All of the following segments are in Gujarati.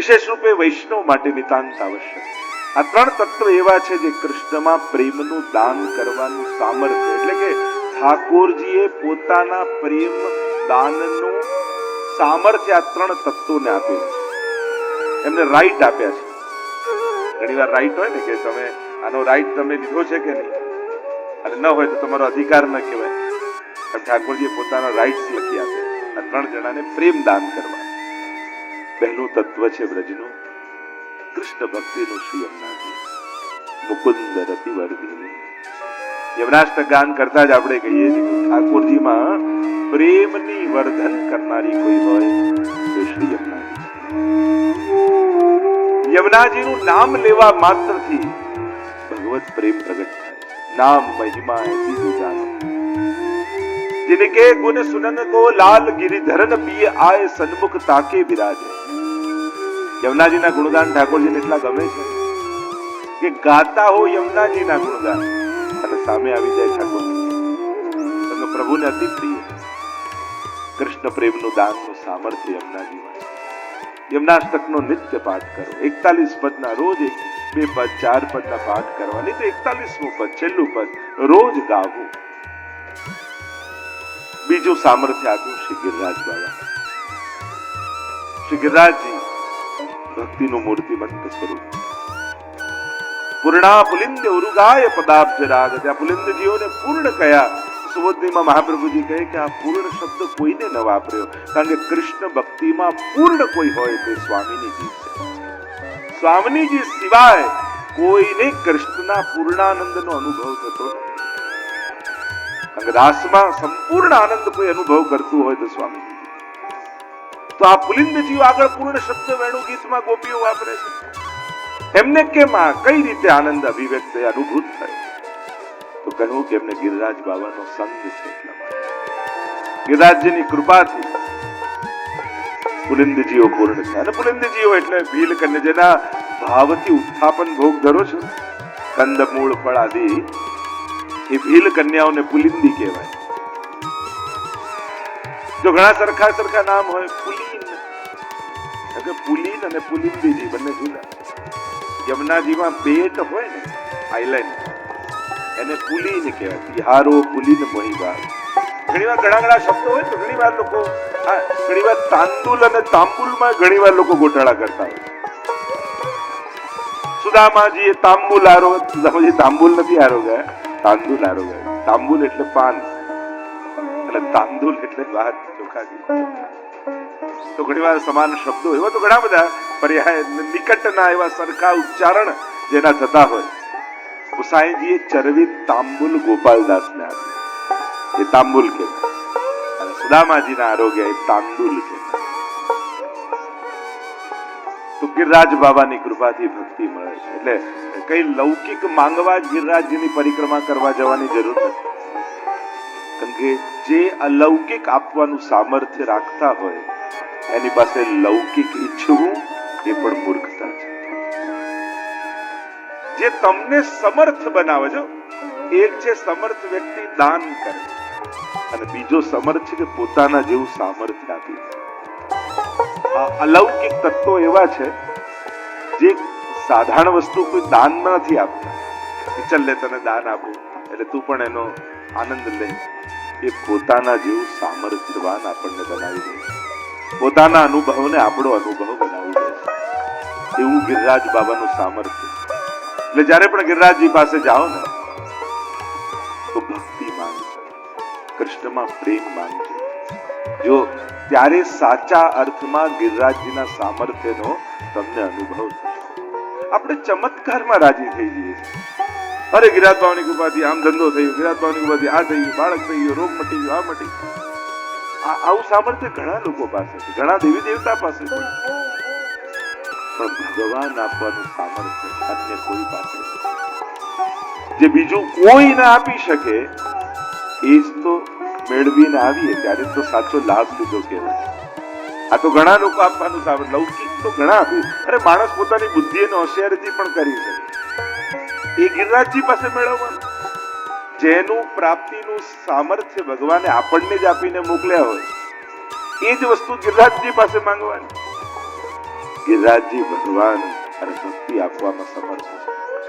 વિશેષ રૂપે વૈષ્ણવ માટે નિતાંત આવશ્યક. આ ત્રણ તત્વ એવા છે જે કૃષ્ણમાં પ્રેમનું દાન કરવાનું સામર્થ્ય, એટલે કે ઠાકોરજીએ પોતાના પ્રેમ દાનનું સામર્થ્ય આ ત્રણ તત્વોને આપ્યું. એમને રાઈટ આપ્યા છે. ઘણી વાર રાઈટ હોય ને કે તમે આનો રાઈટ તમે લીધો છે કે નહીં, અને ન હોય તો તમારો અધિકાર ન કહેવાય. ઠાકોરજીએ પોતાના રાઈટ્સ લખી આપે આ ત્રણ જણાને પ્રેમ દાન કરવા. પહેલું તત્વ છે વ્રજનું, કૃષ્ણ ભક્તિનું શ્રી યમુનાજી મુકુંદ રતિ વર્ધિની. યમુનાષ્ટક ગાન કરતા જ આપણે કહીએ છીએ ઠાકોરજીમાં પ્રેમની વર્ધન કરનારી કોઈ હોય તો શ્રી યમુનાજી. યમુનાજીનું નામ લેવા માત્રથી ભગવત પ્રેમ પ્રગટ થાય. નામ મહિમા એસી જાનો जिनके के गुण सुनन को लाल गिरिधरन पिए आए सन्मुख ताके विराजे. यमुनाजीना गुणगान ठाकोरजीने એટલા ગમે છે કે ગાતા હો યમુનાજીના ગુણગાન અને સામે આવી જાય ઠાકોરજી. તમને પ્રભુને અતિ પ્રિય કૃષ્ણ પ્રેમનું દાનનું સામર્થ્ય યમુનાજીમાં. યમુનાષ્ટકનો નિત્ય પાઠ કરો. 41 પદના રોજ 2 પદ 4 પદના પાઠ કરવા, નહીં તો 41મું પદ છેલ્લું પદ રોજ ગાવું. બીજું સામર્થ્ય આપ્યું શ્રી ગિરિરાજ બાબા. શ્રી ગિરિરાજજી ભક્તિનું મૂર્તિમંત સ્વરૂપ. પૂર્ણા પુલિંદ ઉરુગાય પદાબ્જ રાગ. ત્યાં પુલિંદજીઓને પૂર્ણ કયા. સુબોધનીમાં મહાપ્રભુજી કહે કે આ પૂર્ણ શબ્દ કોઈને ન વાપર્યો, કારણ કે કૃષ્ણ ભક્તિમાં પૂર્ણ કોઈ હોય તે સ્વામિનીજી છે. સ્વામિનીજી સિવાય કોઈને કૃષ્ણના પૂર્ણાનંદનો અનુભવ થતો નથી. રાસમાં સંપૂર્ણ આનંદ કોઈ અનુભવ કરતું હોય તો સ્વામી. તો આ પુલિંદજીઓ આગળ પૂર્ણ શબ્દ વેણુ ગીતમાં ગોપીઓ વાપરે છે. એમને કેમ આ કઈ રીતે આનંદ અભિવ્યક્ત અનુભૂત થાય? તો કહ્યું કે એમને ગિરિરાજ બાબાનો સંગ છે. એટલા માટે ગિરિરાજજીની કૃપાથી પુલિંદજીઓ પૂર્ણ છે. અને પુલિંદજીઓ એટલે ભીલ કન્યા, જેના ભાવથી ઉત્થાપન ભોગ ધરો છો, કંદ મૂળ ફળ આદિ, એ ભીલ કન્યાઓને પુલિંદી કહેવાય. જો ઘણા સરખા સરખા નામ હોય, પુલીન, પુલીન અને પુલિંદીજી બંને જુદા. યમુનાજીમાં બેટ હોય ને આઈલેન્ડ, એને પુલીન કહેવાય. બિહારો પુલીન મોહીબાર. ઘણીવાર ઘણા શબ્દો હોય તો ઘણીવાર લોકો ઘણીવાર તાંદુલ અને તાંબુલમાં ઘણીવાર લોકો ગોટાળા કરતા હોય. સુદામાજી એ તાંબુલ આરોગ, સુદામાજી તાંબુલ નથી આરોગ્યા, તાંદુલ આરોગ્ય. તાંબુલ એટલે પાન અને તાંદુલ એટલે ભાત ચોખા. તો ઘણીવાર સમાન શબ્દો એવા તો ઘણા બધા પર્યાય નિકટના એવા સરખા ઉચ્ચારણ જેના થતા હોય. ગુસાઈજીએ ચરવિત તાંબુલ ગોપાલદાસને આપ્યું, એ તાંબુલ કહેવાય. અને સુદામાજીના આરોગ્ય એ તાંદુલ કહેવાય. તો ગિરિરાજ બાબાની કૃપાથી ભક્તિ મળે છે. એટલે કઈ લૌકિક માંગવા ગિરિરાજજીની પરિક્રમા કરવા જવાની જરૂર નથી. કારણ કે જે અલૌકિક આપવાનું સામર્થ્ય રાખતા હોય એની પાસે લૌકિક ઈચ્છવું એ પણ મૂર્ખતા છે. જે તમને સમર્થ બનાવે છે, એક છે સમર્થ વ્યક્તિ દાન કરે, અને બીજો સમર્થ છે કે પોતાના જેવું સામર્થ્ય આપી. આ અલૌકિક તત્વો એવા છે જે સાધારણ વસ્તુ કોઈ દાનમાં નથી આપતા. ચલ લે તને દાન આપું એટલે તું પણ એનો આનંદ લે. એ પોતાના જેવું સામર્થ્યવાન આપણને બનાવી દે, પોતાના અનુભવને આપણો અનુભવ બનાવી દે. એવું ગિરિરાજ બાબાનું સામર્થ્ય. એટલે જયારે પણ ગિરિરાજજી પાસે જાઓ ને તો ભક્તિ માંગજો, કૃષ્ણમાં પ્રેમ માંગજો. જો ત્યારે સાચા અર્થમાં ગિરિરાજજીના સામર્થ્યનો તમને અનુભવ થશે. આપણે ચમત્કારમાં રાજી થઈ જઈએ છીએ. અરે ગિરિરાજ બાબાની કૃપાથી આમ ધંધો થયો, ગિરિરાજ બાબાની કૃપાથી આ થઈ ગયું, બાળક થઈ ગયો, રોગ મટી ગયો, આ મટી ગયું. આવું સામર્થ્ય ઘણા લોકો પાસે છે, ઘણા દેવી દેવતા પાસે છે. પણ ભગવાન આપવાનું સામર્થ્ય અન્ય કોઈ પાસે નથી. જે બીજું કોઈ ના આપી શકે એ જ તો મેળવીને આવીએ ત્યારે તો સાચો લાભ લીધો કહેવાય. આ તો ઘણા લોકો આપવાનું સામર્થ્ય, લૌકિક તો ઘણા આપી. અરે માણસ પોતાની બુદ્ધિ અને હોશિયારીથી પણ કરી શકે. એ ગિરિરાજજી પાસે મેળવવાનું. જેનું પ્રાપ્તિનું સામર્થ્ય ભગવાને આપણને જ આપીને મોકલ્યા હોય એ જ વસ્તુ ગિરિરાજજી પાસે માંગવાની. ગિરિરાજજી ભગવાન અને ભક્તિ આપવામાં સમર્થ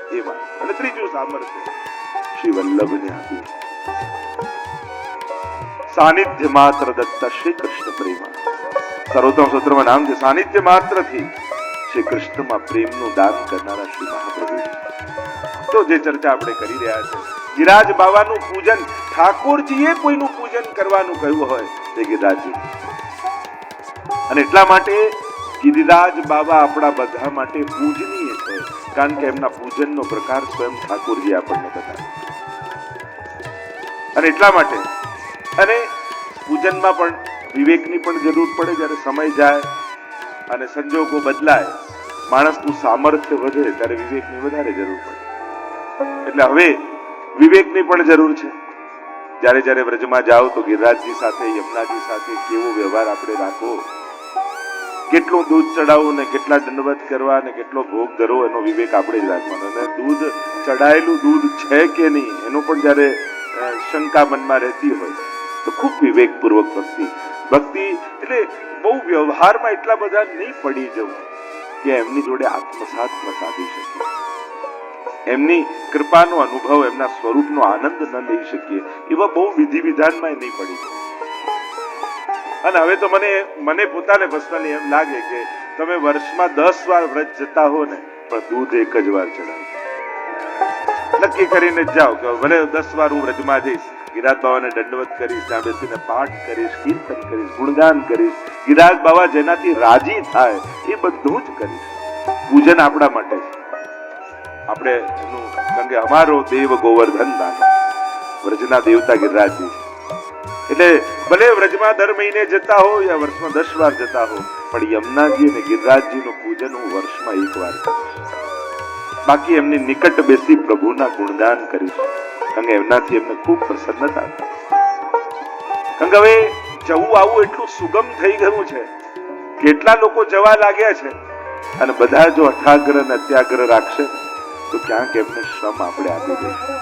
છે એમાં. અને ત્રીજું સામર્થ્ય શ્રી વલ્લભને આપ્યું. સાનિધ્ય માત્ર દત્તા શ્રી કૃષ્ણ પ્રેમા. સર્વોત્તમ સૂત્રમાં નામ છે સાનિધ્ય માત્રથી શ્રી કૃષ્ણમાં પ્રેમનું દાન કરનારા શ્રી મહાપ્રભુ. તો જે ચર્ચા આપણે કરી રહ્યા છે, ગિરિરાજ બાવાનું પૂજન, ઠાકોરજીએ કોઈનું પૂજન કરવાનું કહ્યું હોય તે ગિરિરાજજી. અને એટલા માટે ગિરિરાજ બાબા આપણા બધા માટે પૂજનીય છે, કારણ કે એમના પૂજનનો પ્રકાર સ્વયં ઠાકોરજી આપણને બતાવે. અને એટલા માટે અને પૂજનમાં પણ વિવેકની પણ જરૂર પડે. જ્યારે સમય જાય અને સંજોગો બદલાય, માણસનું સામર્થ્ય વધે, ત્યારે વિવેકની વધારે જરૂર પડે. એટલે હવે વિવેકની પણ જરૂર છે. જ્યારે જ્યારે વ્રજમાં જાઓ તો ગિરિરાજજી સાથે, યમુનાજી સાથે કેવો વ્યવહાર આપણે રાખવો, કેટલું દૂધ ચડાવવું ને કેટલા દંડવત કરવા ને કેટલો ભોગ ધરવો, એનો વિવેક આપણે જ રાખવાનો. અને દૂધ ચડાયેલું દૂધ છે કે નહીં એનો પણ જ્યારે શંકા મનમાં રહેતી હોય તો ખૂબ વિવેકપૂર્વક ભક્તિ એટલે બહુ વ્યવહારમાં એટલા બધા નહીં પડી જવું કે એમની જોડે આત્મસાત ન સાધી શકીએ, એમની કૃપાનો અનુભવ, એમના સ્વરૂપનો આનંદ ન લઈ શકીએ, એવા બહુ વિધિ વિધાનમાં નહીં પડી જવું. અને હવે તો મને પોતાને પર્સનલી એમ લાગે કે તમે વર્ષમાં 10 વાર વ્રત જતા હો ને, પણ દૂધ એક જ વાર ચડાવો. નક્કી કરીને જ જાઓ કે ભલે 10 વાર હું વ્રજમાં જઈશ, ગિરિરાજ બાવાને દંડવત કરીશ, ત્યાં બેસીને પાઠ કરીશ, કીર્તન કરીશ, ગુણગાન કરીશ, ગિરિરાજ બાવા જેનાથી રાજી થાય એ બધું જ કરીશ. પૂજન આપણા માટે છે. આપણે કારણ કે અમારો દેવ ગોવર્ધન દાનો, વ્રજના દેવતા ગિરિરાજજી છે. એટલે ભલે વ્રજમાં દર મહિને જતા હો યા વર્ષમાં 10 વાર જતા હો, પણ યમુનાજી અને ગિરિરાજજીનું પૂજન હું વર્ષમાં 1 વાર કરીશ. બાકી એમની નિકટ બેસી પ્રભુના ગુણગાન કરીશ, કારણ કે એમનાથી એમને ખૂબ પ્રસન્નતા થાય. કારણ કે હવે જવું આવું એટલું સુગમ થઈ ગયું છે, કેટલા લોકો જવા લાગ્યા છે, અને બધા જો અઠાગ્રહ અને અત્યાગ્રહ રાખશે તો ક્યાંક એમને શ્રમ આપણે આપી દઈશું,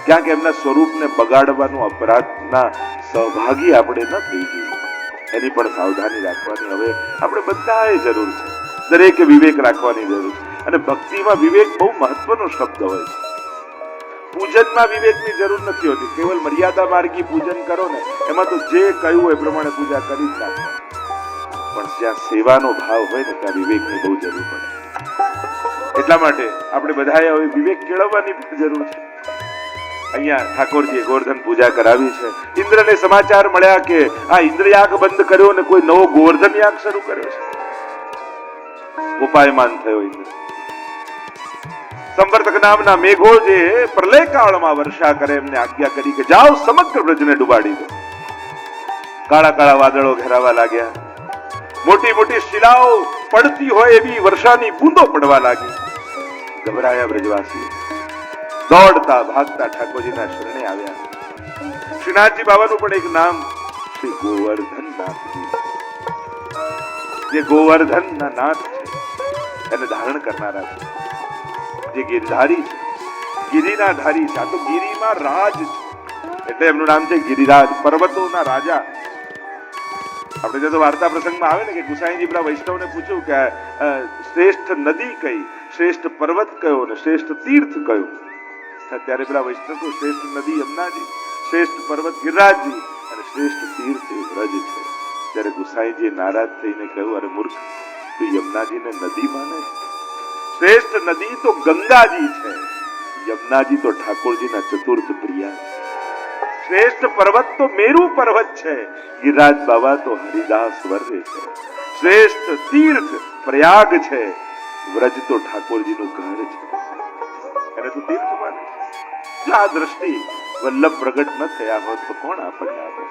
ક્યાંક એમના સ્વરૂપને બગાડવાનું અપરાધના સહભાગી આપણે ન થઈ જઈએ. એની પણ સાવધાની રાખવાની હવે આપણે બધાએ જરૂર છે. દરેકે વિવેક રાખવાની જરૂર છે. અને ભક્તિમાં વિવેક બહુ મહત્વનો શબ્દ હોય છે. પૂજનમાં વિવેકની જરૂર નથી હોતી. કેવલ મર્યાદા માર્ગી પૂજન કરો ને, એમાં તો જે કહ્યું એ પ્રમાણે પૂજા કરી જ નાખો. પણ જ્યાં સેવાનો ભાવ હોય ને, ત્યાં વિવેકની બહુ જરૂર પડે. એટલા માટે આપણે બધાએ હવે વિવેક કેળવવાની પણ જરૂર છે. અહીંયા ઠાકોરજીએ ગોવર્ધન પૂજા કરાવી છે. ઇન્દ્રને સમાચાર મળ્યા કે આ ઇન્દ્રયાગ બંધ કર્યો ને કોઈ નવો ગોવર્ધન યાગ શરૂ કર્યો છે. ઉપાયમાન થયો ઇન્દ્ર. સંવર્તક નામના મેઘો જે પ્રલય કાળમાં વર્ષા કરે, એમને આજ્ઞા કરી કે જાઓ સમગ્ર વ્રજને ડુબાડી દો. કાળા કાળા વાદળો ઘેરાવા લાગ્યા, મોટી મોટી શિલાઓ પડતી હોય એવી વર્ષાની બૂંદો પડવા લાગી. ગભરાયા બ્રજવાસી, દોડતા ભાગતા ઠાકોરજીના શરણે આવ્યા. શ્રીનાથજી બાબાનું પણ એક નામ શ્રી ગોવર્ધન નાથ, જે ગોવર્ધનના નાથ છે, એને ધારણ કરનારા છે, જે ગિરધારી છે, ગિરિના ધારી છે. આ તો ગિરિમાં રાજ છે, એટલે એમનું નામ છે ગિરિરાજ, પર્વતોના રાજા. આપણે જો વાર્તા પ્રસંગમાં આવે ને કે ગુસાઈજી પેલા વૈષ્ણવને પૂછ્યું કે શ્રેષ્ઠ નદી કઈ, શ્રેષ્ઠ પર્વત કયો ને શ્રેષ્ઠ તીર્થ કયો, ત્યારે પેલા વૈષ્ણવ તો શ્રેષ્ઠ નદી યમુનાજી, શ્રેષ્ઠ પર્વત ગિરિરાજજી અને શ્રેષ્ઠ તીર્થ વ્રજ છે. ત્યારે ગુસાઈજીએ નારાજ થઈને કહ્યું, અરે મૂર્ખ, તું યમુનાજીને નદી માને? શ્રેષ્ઠ નદી તો ગંગાજી છે, યમુનાજી તો ઠાકોરજીના ચતુર્થ પ્રિયા છે. શ્રેષ્ઠ પર્વત તો મેરુ પર્વત છે, ગિરિરાજ બાબા તો હરિદાસ વર્ય છે. શ્રેષ્ઠ તીર્થ પ્રયાગ છે, વ્રજ તો ઠાકોરજીનું ઘર છે, એને તો તીર્થ માને. આ દ્રષ્ટિ વલ્લભ પ્રગટ ન થયા હોત તો કોણ આપણને આપે?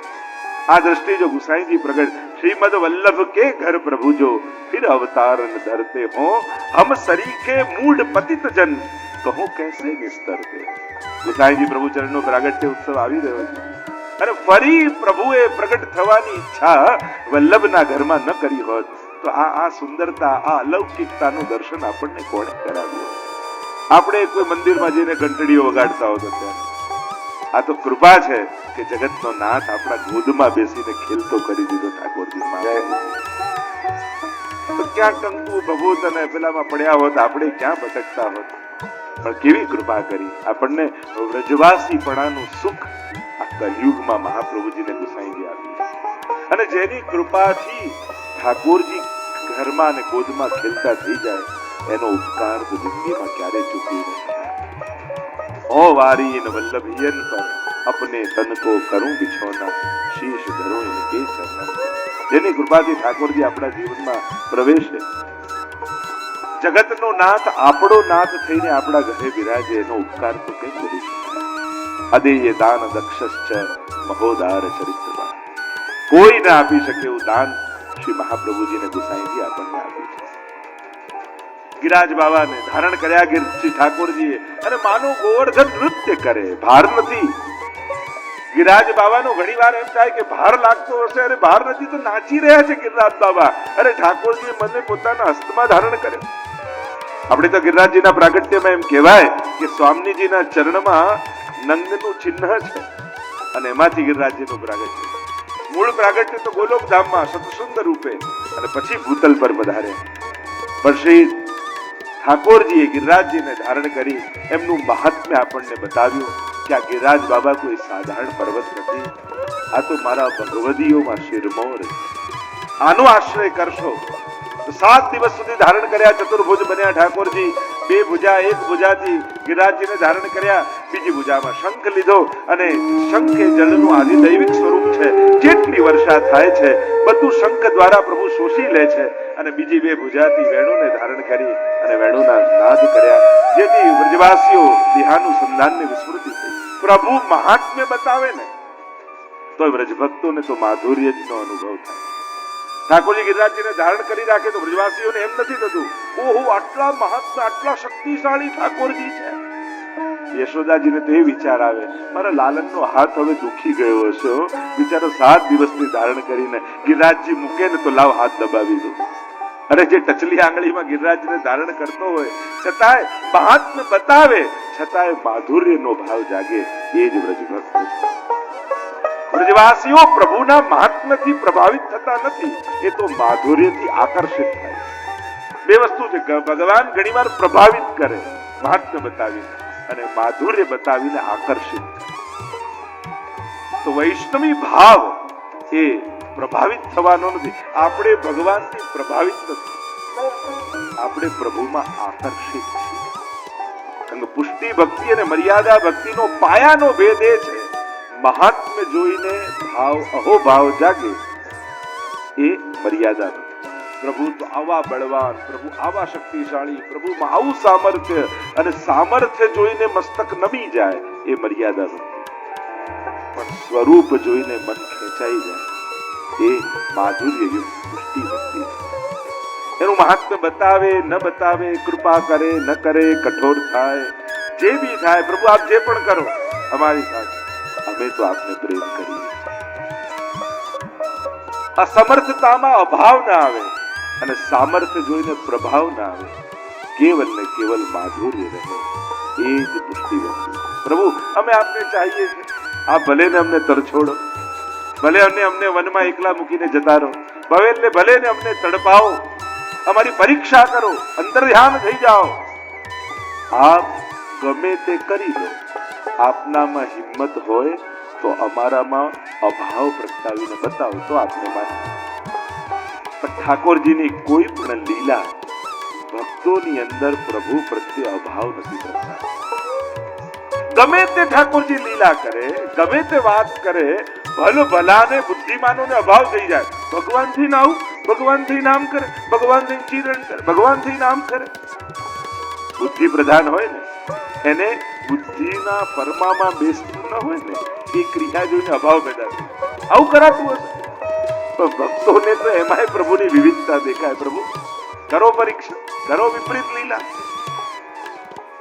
આ દ્રષ્ટિ જો ગુસાઈજી પ્રગટ, શ્રીમદ વલ્લભ કે ઘર પ્રભુ જો फिर अवतार न धरते हो, हम सरीखे मूढ़ पतित जन કહો कैसे निस्तरते. ગુસાઈજી પ્રભુ ચરણનો પ્રાગટ્ય ઉત્સવ આવી રહ્યો છે, અને ફરી પ્રભુએ પ્રગટ થવાની ઈચ્છા વલ્લભના ઘરમાં ન કરી હોત તો આ સુંદરતા, આ અલૌકિકતાનું દર્શન આપણને કોણે કરાવ્યું? આપણે કોઈ મંદિરમાં જઈને ઘંટડીઓ વગાડતા હોત ત્યારે. આ તો કૃપા છે કે જગતનો નાથ આપણા ગોદમાં બેસીને ખેલતો કરી દીધો ઠાકોરજી. તો ક્યાં કંકુ ભભૂત અને પેલામાં પડ્યા હોત, આપણે ક્યાં ભટકતા હોત. પણ કેવી કૃપા કરી આપણને વ્રજવાસીપણાનું સુખ આ કલયુગમાં મહાપ્રભુજીને ગુસાઈજી આપ્યું. અને જેની કૃપાથી ઠાકોરજી ઘરમાં અને ગોદમાં ખેલતા થઈ જાય એનો ઉપકાર તો જિંદગીમાં ક્યારે ચૂકવી નથી. ઓ વારી ન વલ્લભયન પર अपने तन को करूं बिछोना, शीश धरो इनके चरणन. જેની કૃપાથી ઠાકોરજી આપણા જીવનમાં પ્રવેશે, જગતનો નાથ આપણો નાથ થઈને આપણા ઘરે બિરાજે, એનો ઉપકાર તો કેમ કરી શકાય. અદેય દાન દક્ષશ્ચ મહોદાર ચરિત્રમાં. કોઈ ના આપી શકે એવું દાન શ્રી મહાપ્રભુજીને ગુસાઈજી આપણને આપ્યું છે. ગિરાજ બાબાને ધારણ કર્યા શ્રી ઠાકોરજીએ, અને માનો ગોવર્ધન નૃત્ય કરે, ભાર નથી. ગિરાજ બાબાનો ઘણી વાર એમ થાય કે ભાર લાગતો હશે, અરે ભાર નથી તો નાચી રહ્યા છે ગિરિરાજ બાબા. અરે ઠાકોરજીએ મને પોતાના હસ્તમાં ધારણ કર્યો. આપણે તો ગિરિરાજજીના પ્રાગટ્યમાં એમ કહેવાય કે સ્વામીજીના ચરણમાં નંદનું ચિહ્ન છે અને એમાંથી ગિરિરાજજીનું પ્રાગટ્ય. મૂળ પ્રાગટ્ય તો ગોલોક ધામમાં સતસુંદર રૂપે અને પછી ભૂતલ પર પધારે. પણ શ્રી ઠાકોરજીએ ગિરિરાજજીને ધારણ કરી એમનું મહાત્મ્ય આપણને બતાવ્યું કે આ ગિરિરાજ બાબા કોઈ સાધારણ પર્વત નથી, આ તો મારા ભગવદીઓમાં શિરમોર છે. આનો આશ્રય કરશો તો 7 દિવસ સુધી ધારણ કર્યા. ચતુર્ભુજ બન્યા ઠાકોરજી. 2 ભુજા, 1 ભુજાથી ગિરિરાજજીને ધારણ કર્યા, બીજી ભુજામાં શંખ લીધો અને શંખ એ જળનું આદિદૈવિક સ્વરૂપ છે. જેટલી વર્ષા થાય છે બધું શંખ દ્વારા પ્રભુ શોષી લે છે. અને બીજી 2 ભુજાથી વેણુને ધારણ કરી અને વેણુના નાદ કર્યા, જેથી વ્રજવાસીઓ દેહાનુસંધાનની વિસ્મૃતિ થઈ. પ્રભુ મહાત્મ્ય બતાવે ને તો વ્રજભક્તોને તો માધુર્ય જ નો અનુભવ થાય. ઠાકોરજી ગિરિરાજજીને ધારણ કરી રાખે તો વ્રજવાસીઓને એમ નથી થતું, ઓહો આટલા મહાત્મા, આટલા શક્તિશાળી ઠાકોરજી છે. યશોદાજીને તો એ વિચાર આવે, મારા લાલનનો હાથ હવે દુખી ગયો હશે, બિચારો 7 દિવસની ધારણ કરીને ગિરિરાજજી મૂકે ને તો લાવ હાથ દબાવી દો. અરે જે ટચલી આંગળીમાં ગિરિરાજને ધારણ કરતો હોય છતાંય મહાત્મ્ય બતાવે, છતાંય માધુર્યનો ભાવ જાગે, એ જ વ્રજભક્ત છે. વ્રજવાસીઓ પ્રભુના મહાત્મ્યથી પ્રભાવિત થતા નથી, એ તો માધુર્યથી આકર્ષિત થાય. 2 વસ્તુ છે, ભગવાન ઘણીવાર પ્રભાવિત કરે મહાત્મ્ય બતાવીને, અને માધુર્ય બતાવીને આકર્ષિત કરે. તો વૈષ્ણવી ભાવ એ પ્રભાવિત થવાનો નથી. આપણે ભગવાનથી પ્રભાવિત નથી, આપણે પ્રભુમાં આકર્ષિત છીએ. કારણ કે પુષ્ટિ ભક્તિ અને મર્યાદા ભક્તિનો પાયાનો ભેદ એ છે, મહાત્મ્ય જોઈને ભાવ અહોભાવ જાગે એ મર્યાદા નથી. પ્રભુ તો આવા બળવાન, પ્રભુ આવા શક્તિશાળી, પ્રભુમાં આવું સામર્થ્ય, અને સામર્થ્ય જોઈને મસ્તક નમી જાય એ મર્યાદા નથી. પણ સ્વરૂપ જોઈને મન ખેંચાઈ જાય એ માધુર્યયુક્ત પુષ્ટિ ભક્તિ છે. એનું મહાત્મ્ય બતાવે ન બતાવે, કૃપા કરે ન કરે, કઠોર થાય, જે બી થાય, પ્રભુ આપ જે પણ કરો અમારી સાથે, અમે તો આપને પ્રેમ કરીએ. અસમર્થતામાં અભાવ ના આવે અને સામર્થ્ય જોઈને પ્રભાવ ના આવે, કેવલ ને કેવલ માધુર્ય રહે, એ જ પુષ્ટિ ભક્તિ. પ્રભુ અમે આપને ચાહીએ છીએ, આપ ભલે ને અમને તરછોડો, ભલે અમને વનમાં એકલા મૂકીને જતા રહો, ભલે ને અમને તડપાવો, અમારી પરીક્ષા કરો, અંતર ધ્યાન થઈ જાઓ, આપ ગમે તે કરી દો. આપનામાં હિંમત હોય તો અમારામાં અભાવ પ્રગટાવીને બતાવો તો આપને માને. પણ ઠાકોરજીની કોઈ પણ લીલા ભક્તોની અંદર પ્રભુ પ્રત્યે અભાવ નથી કરતા. ગમે તે ઠાકોરજી લીલા કરે, ગમે તે વાત કરે, ભલાને બુદ્ધિમાનોને અભાવ થઈ જાય. ભગવાનથી નામ, ભગવાનથી નામ કરે, ભગવાનથી ચિરણ કરે, ભગવાનથી નામ કરે. બુદ્ધિ પ્રધાન હોય ને એને બુદ્ધિના પરમામાં બેસતું ન હોય ને, એ ક્રિયા જોઈને અભાવ પેદા થાય. આવું કરાતું હશે તો ભક્તોને તો એમાંય પ્રભુની વિવિધતા દેખાય. પ્રભુ કરો પરીક્ષા, કરો વિપરીત લીલા.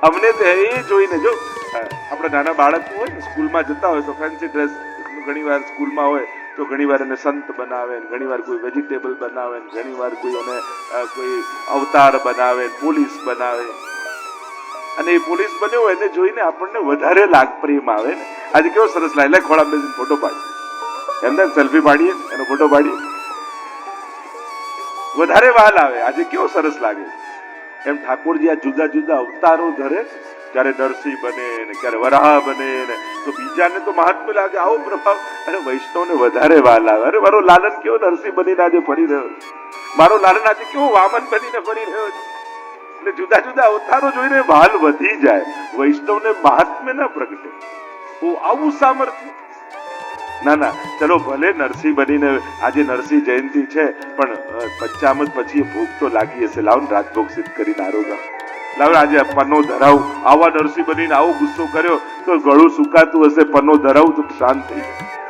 અમને તો એ જોઈને, જો આપણે નાના બાળકો હોય ને સ્કૂલમાં જતા હોય તો ફેન્સી ડ્રેસ ઘણી વાર સ્કૂલમાં હોય તો ઘણી વાર એને સંત બનાવે, ઘણી વાર કોઈ વેજીટેબલ બનાવે, ઘણી વાર કોઈ એને કોઈ અવતાર બનાવે, પોલીસ બનાવે. અને એ પોલીસ બન્યો એને જોઈને આપણને વધારે લાગ પ્રેમ આવે ને. આજે કેવો સરસ લાગે, ખોળા બેસીને ફોટો પાડીએ, એમને સેલ્ફી પાડીએ, એનો ફોટો પાડીએ. વધારે વહાલ આવે. આજે કેવો સરસ લાગે. એમ ઠાકોરજી આ જુદા જુદા અવતારો ધરે, ક્યારે નરસિંહ બને ને ક્યારે વરાહ બને ને, તો બીજાને તો મહાત્મ્ય લાગે આવો પ્રભાવ, અને વૈષ્ણવને વધારે વહાલ આવે. અરે મારો લાલન કેવો નરસિંહ બનીને આજે ફરી રહ્યો છે, મારો લાલન આજે કેવો વામન બનીને ફરી રહ્યો છે. એટલે જુદા જુદા અવતારો જોઈને વહાલ વધી જાય, વૈષ્ણવને મહાત્મ્ય ના પ્રગટે. આવું સામર્થ્ય. ના ના, ચલો ભલે નરસિંહ બનીને આજે નરસિંહ જયંતિ છે, પણ પંચામૃત પછી ભૂખ તો લાગી હશે. લાવ ને રાજભોગ સિદ્ધ કરીને આરોગા. લાવ આજે પન્નો ધરાવ. આવા નરસિંહ બનીને આવો ગુસ્સો કર્યો તો ગળું સુકાતું હશે, પન્નો ધરાવું તો શાંત થઈ જાય.